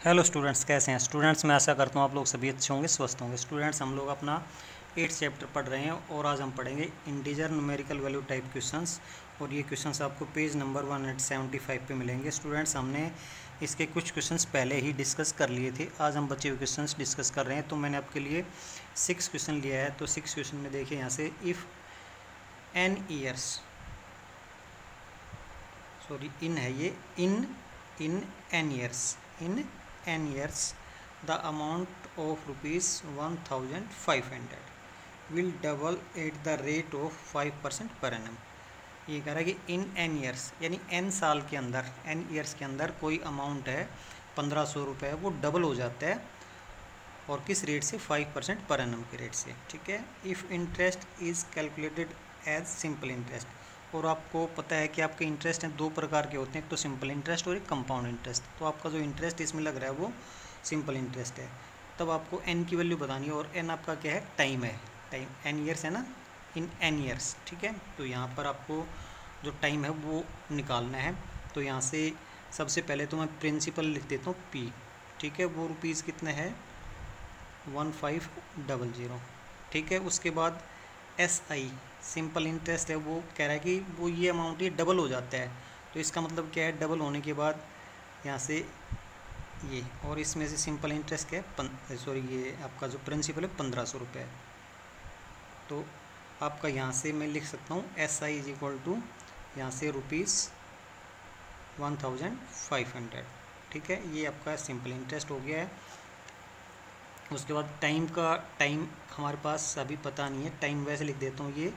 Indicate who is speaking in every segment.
Speaker 1: Hello students, कैसे हैं students. मैं आशा करता हूँ आप लोग सभी अच्छे होंगे, स्वस्थ होंगे। स्टूडेंट्स, हम लोग अपना 8th चैप्टर पढ़ रहे हैं और आज हम पढ़ेंगे integer numerical value type questions. और ये क्वेश्चंस आपको पेज नंबर 175 पे मिलेंगे। स्टूडेंट्स, हमने इसके कुछ क्वेश्चंस पहले ही डिस्कस कर लिए थे। आज हम बचे हुए क्वेश्चंस डिस्कस कर रहे हैं। तो मैंने आपके लिए 6 क्वेश्चन लिया है। तो 6 क्वेश्चन में देखिए यहाँ से, if n years, sorry in है ये, in n years the amount of ₹1500 will double at the rate of 5% per annum. ये कह रहा है कि इन एन ईयर्स यानी एन साल के अंदर, एन ईयर्स के अंदर कोई अमाउंट है 1500 रुपये, वो डबल हो जाता है। और किस रेट से? 5% पर एनम के रेट से। ठीक है। If interest is calculated as simple interest, और आपको पता है कि आपके इंटरेस्ट हैं दो प्रकार के होते हैं, एक तो सिंपल इंटरेस्ट और एक कंपाउंड इंटरेस्ट। तो आपका जो इंटरेस्ट इसमें लग रहा है वो सिंपल इंटरेस्ट है। तब आपको एन की वैल्यू बतानी है, और एन आपका क्या है? टाइम है। टाइम एन ईयर्स है ना, इन एन ईयर्स। ठीक है। तो यहाँ पर आपको जो टाइम है वो निकालना है। तो यहाँ से सबसे पहले तो मैं प्रिंसिपल लिख देता हूँ पी। ठीक है। वो रुपीज़ कितने हैं? 1500। ठीक है। उसके बाद एस आई सिंपल इंटरेस्ट है, वो कह रहा है कि वो ये अमाउंट ये डबल हो जाता है। तो इसका मतलब क्या है? डबल होने के बाद यहाँ से ये, और इसमें से सिंपल इंटरेस्ट क्या है? सॉरी, ये आपका जो प्रिंसिपल है 1500 रुपये। तो आपका यहाँ से मैं लिख सकता हूँ S I is equal to यहाँ से ₹1500। ठीक है। ये आपका सिंपल इंटरेस्ट हो गया है। उसके बाद टाइम हमारे पास अभी पता नहीं है, टाइम वैसे लिख देता हूँ ये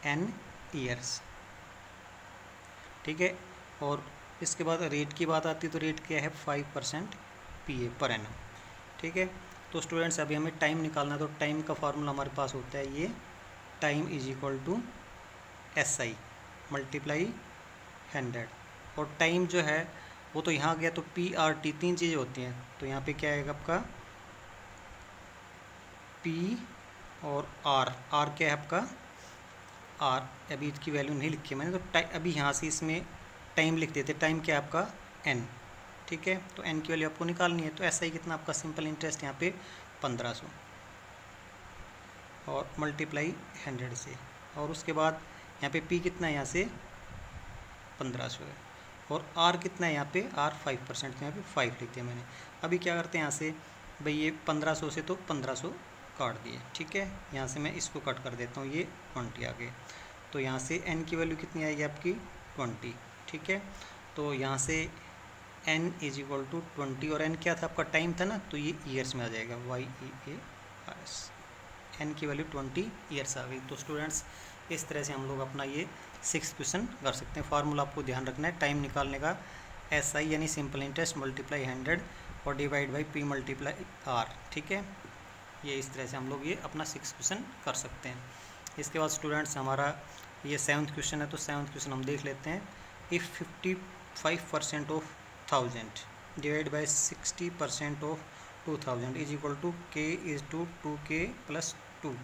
Speaker 1: एन ईयर्स। ठीक है। और इसके बाद रेट की बात आती है, तो रेट क्या है? 5% पी ए पर एनम। ठीक है। तो स्टूडेंट्स, अभी हमें टाइम निकालना है। तो टाइम का फार्मूला हमारे पास होता है ये, time is equal to S I multiply 100। और टाइम जो है वो तो यहाँ गया, तो पी आर टी तीन चीज़ें होती हैं। तो यहाँ पे क्या आएगा आपका? पी और आर क्या है आपका? आर। अभी इसकी वैल्यू नहीं लिखी मैंने, तो अभी यहाँ से इसमें टाइम लिख देते। टाइम क्या है आपका? एन। ठीक है। तो एन की वैल्यू आपको निकालनी है। तो ऐसा ही कितना आपका सिंपल इंटरेस्ट यहाँ पे 1500 और मल्टीप्लाई 100 से। और उसके बाद यहाँ पे पी कितना है? यहाँ से 1500 है। और आर कितना है? यहाँ पे आर 5%, तो यहाँ पे 5 लिखते हैं मैंने। अभी क्या करते हैं यहाँ से, भाई ये 1500 से तो 1500 काट दिए। ठीक है। यहाँ से मैं इसको कट कर देता हूँ, ये 20 आ गए। तो यहाँ से n की वैल्यू कितनी आएगी आपकी? 20। ठीक है। तो यहाँ से n इज इक्वल टू 20, और n क्या था आपका? टाइम था ना, तो ये ईयर्स में आ जाएगा, YEARS। n की वैल्यू 20 ईयर्स आ गई। तो स्टूडेंट्स, इस तरह से हम लोग अपना ये 6 क्वेश्चन कर सकते हैं। फार्मूला आपको ध्यान रखना है टाइम निकालने का, SI यानी सिंपल इंटरेस्ट मल्टीप्लाई 100 और divide by P multiply R। ठीक है। ये इस तरह से हम लोग ये अपना 6 क्वेश्चन कर सकते हैं। इसके बाद स्टूडेंट्स, हमारा ये 7th क्वेश्चन है। तो 7th क्वेश्चन हम देख लेते हैं। If 55% of 1000 divide by 60% of 2000 is equal to k is to 2k plus 2,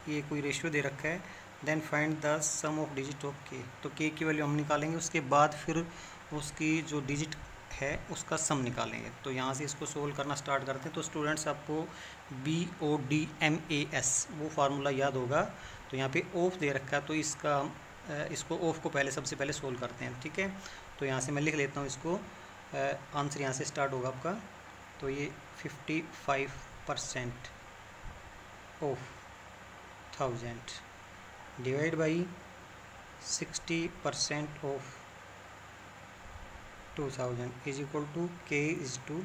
Speaker 1: ये कोई रेशियो दे रखा है। Then find the sum of digit of k। तो k की वैल्यू हम निकालेंगे, उसके बाद फिर उसकी जो डिजिट है उसका सम निकालेंगे। तो यहाँ से इसको सोल्व करना स्टार्ट करते हैं। तो स्टूडेंट्स, आपको BODMAS वो फार्मूला याद होगा। तो यहाँ पे ऑफ दे रखा है, तो इसको ऑफ को पहले सबसे पहले सोल्व करते हैं। ठीक है। तो यहाँ से मैं लिख लेता हूँ इसको। आंसर यहाँ से स्टार्ट होगा आपका। तो ये 55% of 1000 divide by 60% of 2000 is equal to k is to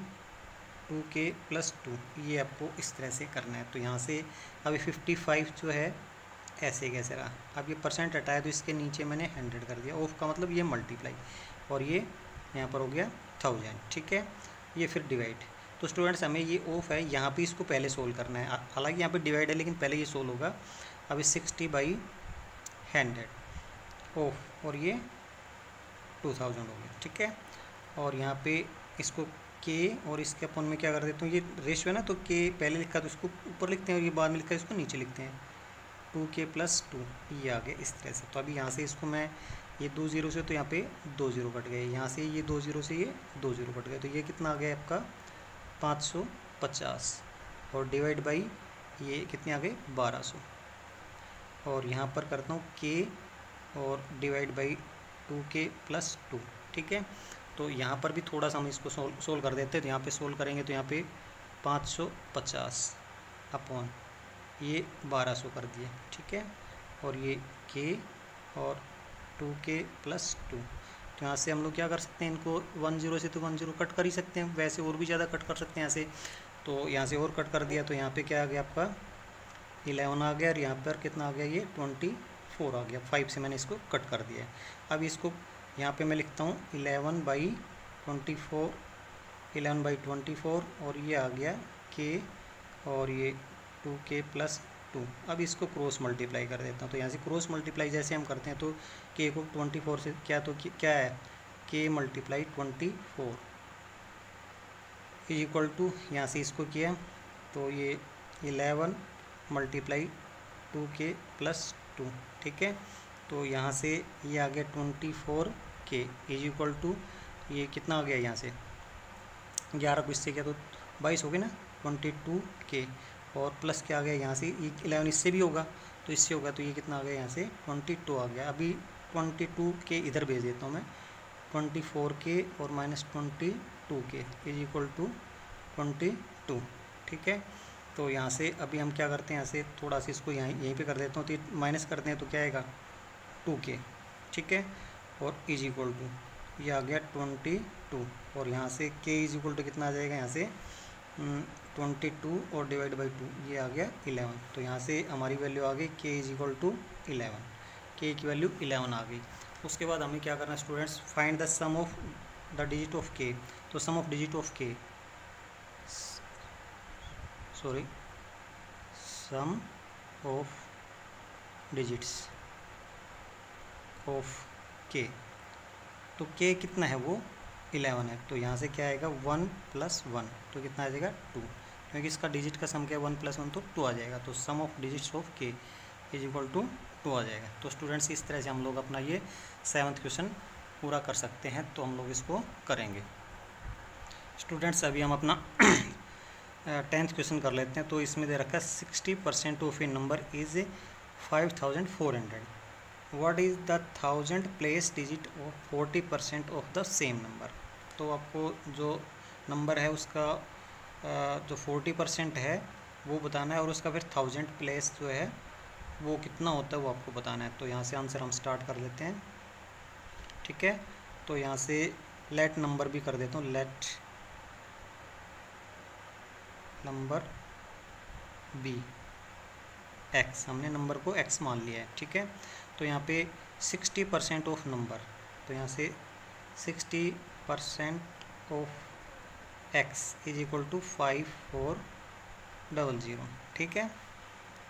Speaker 1: 2k plus 2। ये आपको इस तरह से करना है। तो यहाँ से अभी 55 जो है ऐसे कैसे रहा, अब ये परसेंट हटाया तो इसके नीचे मैंने 100 कर दिया। ऑफ का मतलब ये मल्टीप्लाई, और ये यहाँ पर हो गया 1000। ठीक है। ये फिर डिवाइड। तो स्टूडेंट्स, हमें ये ऑफ है, यहाँ पे इसको पहले सोल्व करना है। हालांकि यहाँ पे डिवाइड है, लेकिन पहले ये सोल्व होगा। अभी 60/100 ऑफ, और ये 2000 हो गया। ठीक है। और यहाँ पे इसको k और इसके अपन में क्या कर देता हूँ, ये रेशियो है ना, तो k पहले लिखा तो इसको ऊपर लिखते हैं, और ये बाद में लिखा है इसको नीचे लिखते हैं। 2k प्लस 2 ये आ गया इस तरह से। तो अभी यहाँ से इसको मैं, ये 2 0 से तो यहाँ पे 2 0 कट गए, यहाँ से ये 2 0 से ये 2 0 कट गए। तो ये कितना आ गया आपका? 550 और डिवाइड बाई ये कितने आ गए 1200 और यहाँ पर करता हूँ k और डिवाइड बाई 2k + 2। ठीक है, तो यहाँ पर भी थोड़ा सा हम इसको सोल्व कर देते हैं। तो यहाँ पे सोल्व करेंगे तो यहाँ पे 550 अपॉन ये 1200 कर दिए। ठीक है, और ये k और 2k + 2। तो यहाँ से हम लोग क्या कर सकते हैं, इनको 10 से तो 10 कट कर ही सकते हैं, वैसे और भी ज़्यादा कट कर सकते हैं यहाँ से। तो यहाँ से और कट कर दिया तो यहाँ पे क्या आ गया आपका 11 आ गया और यहाँ पर कितना आ गया ये 24 आ गया। 5 से मैंने इसको कट कर दिया है। अब इसको यहाँ पे मैं लिखता हूँ 11/24 और ये आ गया k और ये 2k + 2। अब इसको क्रॉस मल्टीप्लाई कर देता हूँ। तो यहाँ से क्रॉस मल्टीप्लाई जैसे हम करते हैं तो k को 24 से क्या क्या है k × 24 इक्वल टू, यहाँ से इसको किया तो ये 11 × 2k + 2। ठीक है, तो यहाँ से ये आ गया 24k इक्वल टू ये कितना आ गया, यहाँ से 11 को इससे किया तो 22 हो गया ना 22k और प्लस क्या आ गया यहाँ से 11 इससे भी होगा तो इससे होगा तो ये कितना आ गया यहाँ से 22 आ गया। अभी 22k इधर भेज देता हूँ मैं, 24k और -22k इक्वल टू 22। ठीक है, तो यहाँ से अभी हम क्या करते हैं, यहाँ से थोड़ा सा इसको यहीं पे कर देता हूँ तो माइनस करते हैं तो क्या आएगा 2k। ठीक है, और इक्वल टू ये आ गया 22 और यहाँ से k इक्वल टू कितना आ जाएगा, यहाँ से 22 और डिवाइड बाई 2 ये आ गया 11। तो यहाँ से हमारी वैल्यू आ गई k इक्वल टू 11, k की वैल्यू 11 आ गई। उसके बाद हमें क्या करना है students, find the sum of the digit of k। तो sum of digit of k, sorry sum of digits of k। तो k कितना है वो 11 है, तो यहाँ से क्या आएगा 1 + 1 तो कितना आ जाएगा 2, क्योंकि इसका डिजिट का सम क्या है 1 + 1 तो 2 आ जाएगा। तो sum of digits of k equal to 2 आ जाएगा। तो स्टूडेंट्स इस तरह से हम लोग अपना ये 7th क्वेश्चन पूरा कर सकते हैं। तो हम लोग इसको करेंगे स्टूडेंट्स। अभी हम अपना 10th क्वेश्चन कर लेते हैं। तो इसमें दे रखा है 60% of A number is 5400। What is the 1000 place digit of 40% of the same number. तो आपको जो नंबर है उसका जो 40% है वो बताना है और उसका फिर 1000 प्लेस जो है वो कितना होता है वो आपको बताना है। तो यहाँ से आंसर हम स्टार्ट कर लेते हैं। ठीक है, तो यहाँ से लेट नंबर भी कर देता हूँ, लेट नंबर बी x, हमने नंबर को x मान लिया है। ठीक है, तो यहाँ पे 60% ऑफ नंबर, तो यहाँ से 60% ऑफ x इक्वल टू 5400। ठीक है,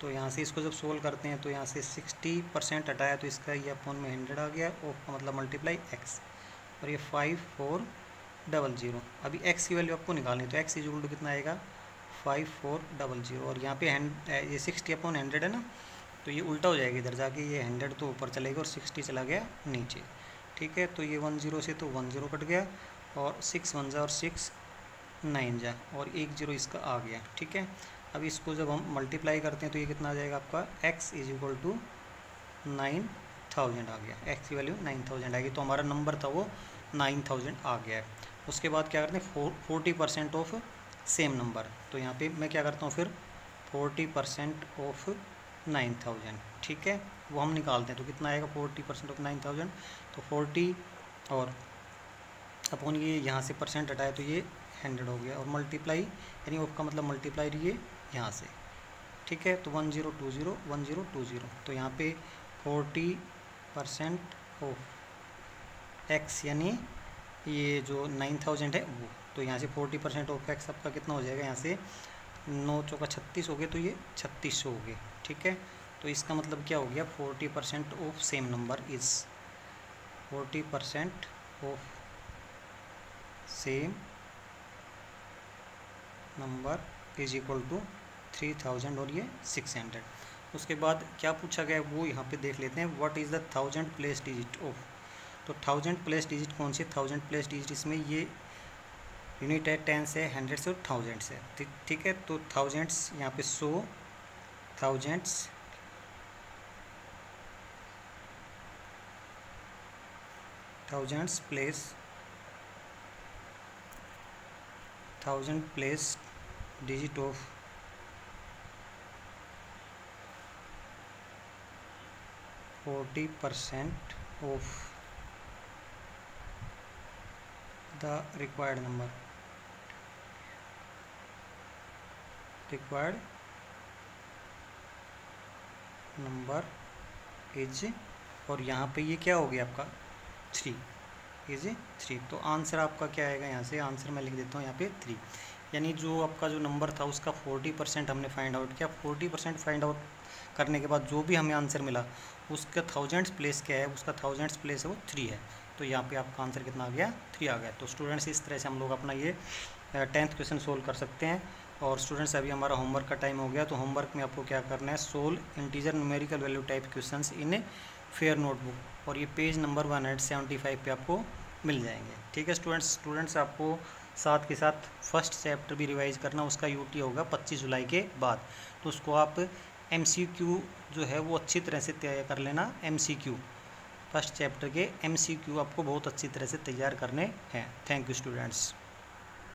Speaker 1: तो यहाँ से इसको जब सोल्व करते हैं तो यहाँ से 60% हटाया तो इसका ये अपॉन में 100 आ गया, ऑफ का मतलब मल्टीप्लाई x और ये 5400। अभी x की वैल्यू आपको निकालनी, तो x इक्वल टू कितना आएगा 5400 और यहाँ पे ये 60/100 है ना, तो ये उल्टा हो जाएगा, इधर जाके ये 100 तो ऊपर चलेगा और 60 चला गया नीचे। ठीक है, तो ये 10 से तो 10 कट गया और 6 1 जा और 6 9 जा और 1 0 इसका आ गया। ठीक है, अब इसको जब हम मल्टीप्लाई करते हैं तो ये कितना आ जाएगा आपका x इक्वल टू 9000 आ गया। x की वैल्यू 9000 आएगी, तो हमारा नंबर था वो 9000 आ गया है। उसके बाद क्या करते हैं 40% ऑफ सेम नंबर, तो यहाँ पे मैं क्या करता हूँ फिर 40% ऑफ 9000। ठीक है, वो हम निकालते हैं तो कितना आएगा 40% ऑफ 9000, तो 40 और अपॉन ये यहाँ से परसेंट हटाया तो ये 100 हो गया और मल्टीप्लाई यानी ऑफ का मतलब मल्टीप्लाई ये यहाँ से। ठीक है, तो 1020 1020, तो यहाँ पे 40% ऑफ x यानी ये जो 9000 है वो, तो यहाँ से 40% ऑफ x आपका कितना हो जाएगा, यहाँ से 9 चौका 36 हो गए तो ये 3600 हो गए। ठीक है, तो इसका मतलब क्या हो गया 40% of same number is 40% of same number is equal to 3000 और ये 600। उसके बाद क्या पूछा गया वो यहाँ पे देख लेते हैं, what is the 1000 place digit of. तो 1000 प्लेस डिजिट कौन सी 1000 प्लेस डिजिट, इसमें ये यूनिट है 10 से 100 से और 1000 से। ठीक है, तो थाउजेंड्स यहाँ पे 100 thousands place 1000 place digit of 40% of the required number is, और यहाँ पे ये क्या हो गया आपका 3 इज 3। तो आंसर आपका क्या आएगा, यहाँ से आंसर मैं लिख देता हूँ यहाँ पे 3। यानी जो आपका जो नंबर था उसका 40% हमने फाइंड आउट किया। 40% फाइंड आउट करने के बाद जो भी हमें आंसर मिला उसका थाउजेंड्स प्लेस क्या है, उसका थाउजेंड्स प्लेस है वो 3 है। तो यहाँ पे आपका आंसर कितना आ गया, 3 आ गया। तो स्टूडेंट्स इस तरह से हम लोग अपना ये 10th क्वेश्चन सोल्व कर सकते हैं। और स्टूडेंट्स अभी हमारा होमवर्क का टाइम हो गया, तो होमवर्क में आपको क्या करना है, solve integer numerical value type questions in fair notebook, और ये पेज नंबर 175 पे आपको मिल जाएंगे। ठीक है स्टूडेंट्स आपको साथ के साथ फर्स्ट चैप्टर भी रिवाइज करना, उसका यूटी होगा 25 जुलाई के बाद। तो उसको आप MCQ जो है वो अच्छी तरह से तैयार कर लेना। MCQ फर्स्ट चैप्टर के MCQ आपको बहुत अच्छी तरह से तैयार करने हैं। Thank you students.